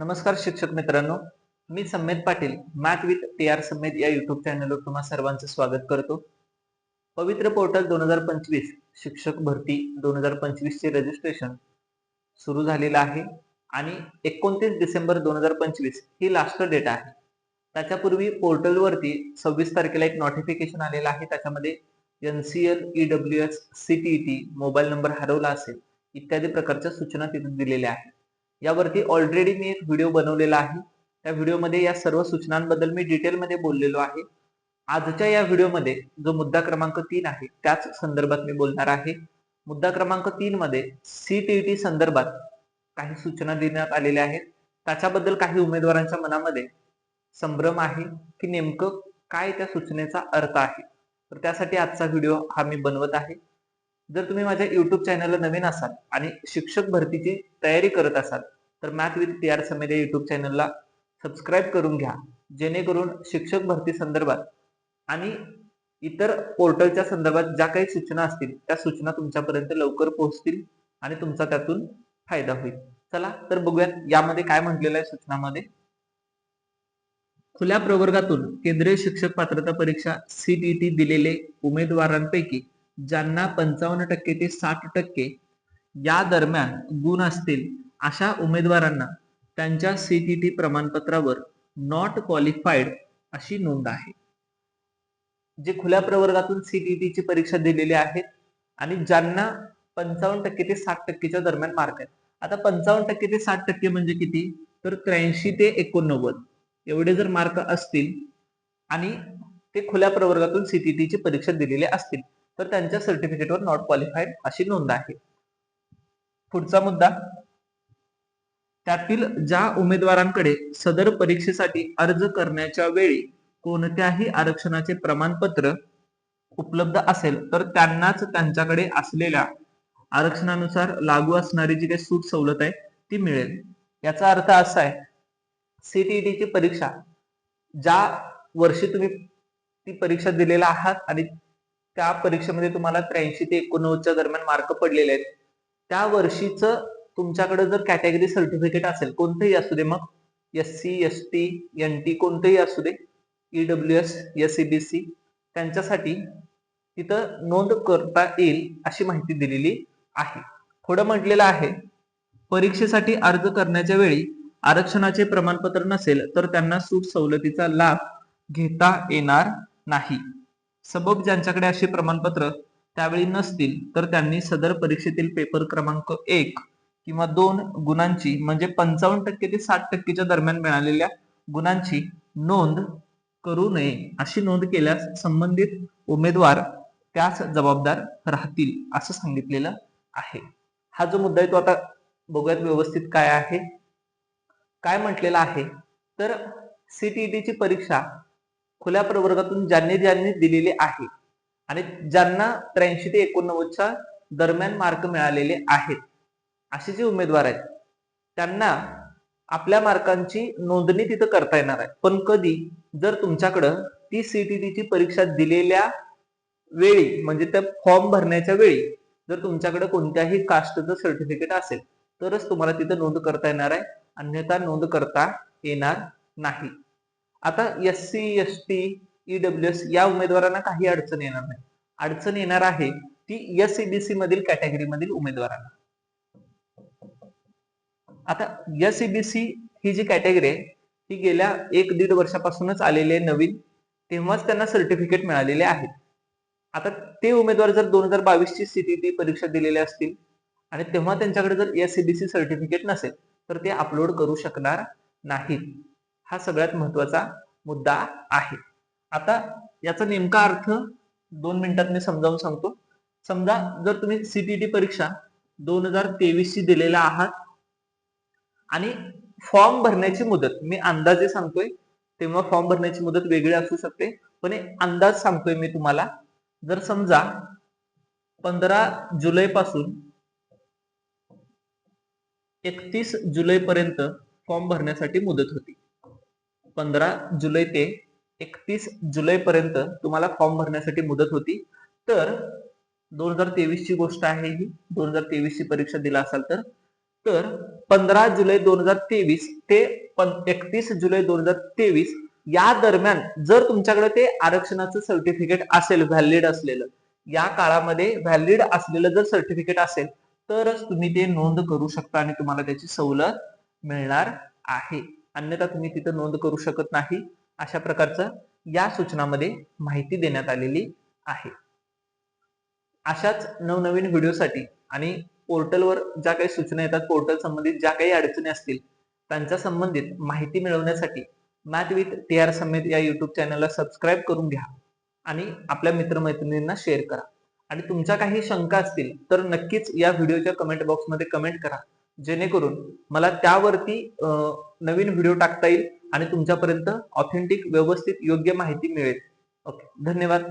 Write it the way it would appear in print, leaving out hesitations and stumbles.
नमस्कार शिक्षक मित्रांनो, मी Sammed Patil math with TR Sammed या युट्यूब चॅनलवर तुम्हा सर्वांचं स्वागत करतो. पवित्र पोर्टल 2025 शिक्षक भरती 2025 चे रजिस्ट्रेशन सुरू झालेलं आहे आणि 29 डिसेंबर 2025 ही लास्ट डेट आहे. त्याच्यापूर्वी पोर्टलवरती 26 तारखेला एक नोटिफिकेशन आलेलं आहे. त्याच्यामध्ये NCL, EWS, CTET, mobile number हरवला असेल इत्यादी प्रकारच्या सूचना तिथे दिलेल्या आहेत. यावरती ऑलरेडी मी एक व्हिडिओ बनवलेला आहे. त्या व्हिडिओमध्ये या सर्व सूचनांबद्दल मी डिटेलमध्ये बोललेलो आहे. आजच्या या व्हिडिओमध्ये जो मुद्दा क्रमांक 3 आहे त्याच संदर्भात मी बोलणार आहे. मुद्दा क्रमांक 3 मध्ये CTET संदर्भात काही सूचना देण्यात आलेल्या आहेत. त्याच्याबद्दल काही उमेदवारांच्या मनामध्ये संभ्रम आहे की नेमकं काय त्या सूचनेचा अर्थ आहे. तर त्यासाठी आजचा व्हिडिओ हा मी बनवत आहे. जर तुम्ही माझ्या YouTube चॅनलला नवीन असाल आणि शिक्षक भरतीची तयारी करत असाल तर मॅथ विथ TR सम्मेद या YouTube चॅनलला सबस्क्राईब करून घ्या, जेणेकरून शिक्षक भरती संदर्भात आणि इतर पोर्टलच्या संदर्भात ज्या काही सूचना असतील त्या सूचना तुमच्यापर्यंत लवकर पोहोचतील आणि तुमचा त्यातून फायदा होईल. चला तर बघूयात यामध्ये काय म्हटलेलं आहे सूचनामध्ये. खुल्या प्रवर्गातून केंद्रीय शिक्षक पात्रता परीक्षा CTET दिलेले उमेदवारांपैकी ज्यांना 55% ते 60% या दरम्यान गुण असतील अशा उमेदवारांना त्यांच्या CTET प्रमाणपत्रावर नॉट क्वालिफाईड अशी नोंद आहे. जे खुल्या प्रवर्गातून CTET ची परीक्षा दिलेली आहेत आणि ज्यांना 55% ते 60% दरम्यान मार्क आहेत. आता 55% ते 60% म्हणजे किती? तर 83 ते 89 एवढे जर मार्क असतील आणि ते खुल्या प्रवर्गातून CTET ची परीक्षा दिलेली असतील तर त्यांच्या सर्टिफिकेटवर नॉट क्वालिफाईड अशी नोंद आहे. पुढचा मुद्दा, त्यातील ज्या उमेदवारांकडे सदर परीक्षेसाठी अर्ज करण्याच्या वेळी कोणत्याही आरक्षणाचे प्रमाणपत्र उपलब्ध असेल तर त्यांनाच त्यांच्याकडे असलेल्या आरक्षणानुसार लागू असणारी जी काही सूट सवलत आहे ती मिळेल. याचा अर्थ असा आहे, CTET ची परीक्षा ज्या वर्षी तुम्ही ती परीक्षा दिलेला आहात आणि त्या परीक्षेमध्ये तुम्हाला 83 ते 89 दरम्यान मार्क पडलेले आहेत, त्या वर्षीच तुमच्याकडे जर कॅटेगरी सर्टिफिकेट असेल, कोणतेही असू दे, मग SC, ST, NT कोणतेही असू दे, EWS, SEBC, त्यांच्यासाठी तिथं नोंद करता येईल अशी माहिती दिलेली आहे. पुढे म्हटलेलं आहे, परीक्षेसाठी अर्ज करण्याच्या वेळी आरक्षणाचे प्रमाणपत्र नसेल तर त्यांना सूट सवलतीचा लाभ घेता येणार नाही. सबब ज्यांच्याकडे अशी प्रमाणपत्र त्यावेळी नसतील तर त्यांनी सदर परीक्षेतील पेपर क्रमांक 1 किंवा 2 गुणांची म्हणजे 55% ते 60% दरम्यान मिळालेल्या गुणांची नोंद करू नये. अशी नोंद केल्यास संबंधित उमेदवार त्यास जबाबदार राहतील असं सांगितलेलं आहे. हा जो मुद्दा आहे तो आता बघूयात व्यवस्थित काय आहे. काय म्हटलेलं आहे तर CTET ची परीक्षा खुल्या प्रवर्गातून ज्यांनी दिलेली आहे आणि ज्यांना 83 ते 89 दरम्यान मार्क मिळालेले आहेत असे जे उमेदवार आहेत त्यांना आपल्या मार्कांची नोंदणी तिथं करता येणार आहे. पण कधी? जर तुमच्याकडं ती CTET ची परीक्षा दिलेल्या वेळी म्हणजे त्या फॉर्म भरण्याच्या वेळी जर तुमच्याकडे कोणत्याही कास्टचं सर्टिफिकेट असेल तरच तुम्हाला तिथं नोंद करता येणार आहे, अन्यथा नोंद करता येणार नाही. आता SC, ST, EWS या उमेदवारांना काही अडचण येणार नाही. अडचण येणार आहे ती SEBC मधील कॅटेगरी मधील उमेदवारांना. आता SEBC ही जी कॅटेगरी आहे ती गेल्या 1-1.5 वर्षापासूनच आलेली आहे नवीन, तेव्हाच त्यांना सर्टिफिकेट मिळालेले आहेत. आता ते उमेदवार जर 2022 ची CTET परीक्षा दिलेली असतील आणि तेव्हा त्यांच्याकडे जर SEBC सर्टिफिकेट नसेल तर ते अपलोड करू शकणार नाहीत. हा सगळ्यात महत्वाचा मुद्दा आहे. आता याचा नेमका अर्थ 2 मिनिटात मी समजावून सांगतो. समजा जर तुम्ही CTET परीक्षा 2023 ची दिलेला आहात आणि फॉर्म भरण्याची मुदत मी अंदाजे सांगतोय, तेव्हा फॉर्म भरण्याची मुदत वेगळी असू शकते, पण अंदाज सांगतोय मी तुम्हाला. जर समजा 15 जुलै पासून 31 जुलै पर्यंत फॉर्म भरण्यासाठी मुदत होती. 15 जुलै ते 31 जुलै पर्यंत तुम्हाला फॉर्म भरण्यासाठी मुदत होती. तर 2023 ची गोष्ट आहे ही, 2023 ची परीक्षा दिला असाल तर 15 जुलै 2023 ते 31 जुलै 2023 या दरम्यान जर तुमच्याकडे ते आरक्षणाचं सर्टिफिकेट असेल व्हॅलिड असलेलं, या काळामध्ये व्हॅलिड असलेलं जर सर्टिफिकेट असेल तरच तुम्ही ते नोंद करू शकता आणि तुम्हाला त्याची सवलत मिळणार आहे. अन्यथा तुम्ही तिथं नोंद करू शकत नाही. अशा प्रकारचं या सूचनामध्ये माहिती देण्यात आलेली आहे. अशाच नवनवीन व्हिडिओसाठी आणि पोर्टलवर ज्या काही सूचना येतात, पोर्टल संबंधित ज्या काही अडचणी असतील त्यांच्या संबंधित माहिती मिळवण्यासाठी मॅथ विथ TR समेत या युट्यूब चॅनलला सबस्क्राईब करून घ्या आणि आपल्या मित्रमैत्रिणींना शेअर करा. आणि तुमच्या काही शंका असतील तर नक्कीच या व्हिडिओच्या कमेंट बॉक्समध्ये कमेंट करा, जेणेकरून मला त्यावरती नवीन व्हिडिओ टाकता येईल आणि तुमच्यापर्यंत ऑथेंटिक, व्यवस्थित, योग्य माहिती मिळेल. ओके, धन्यवाद.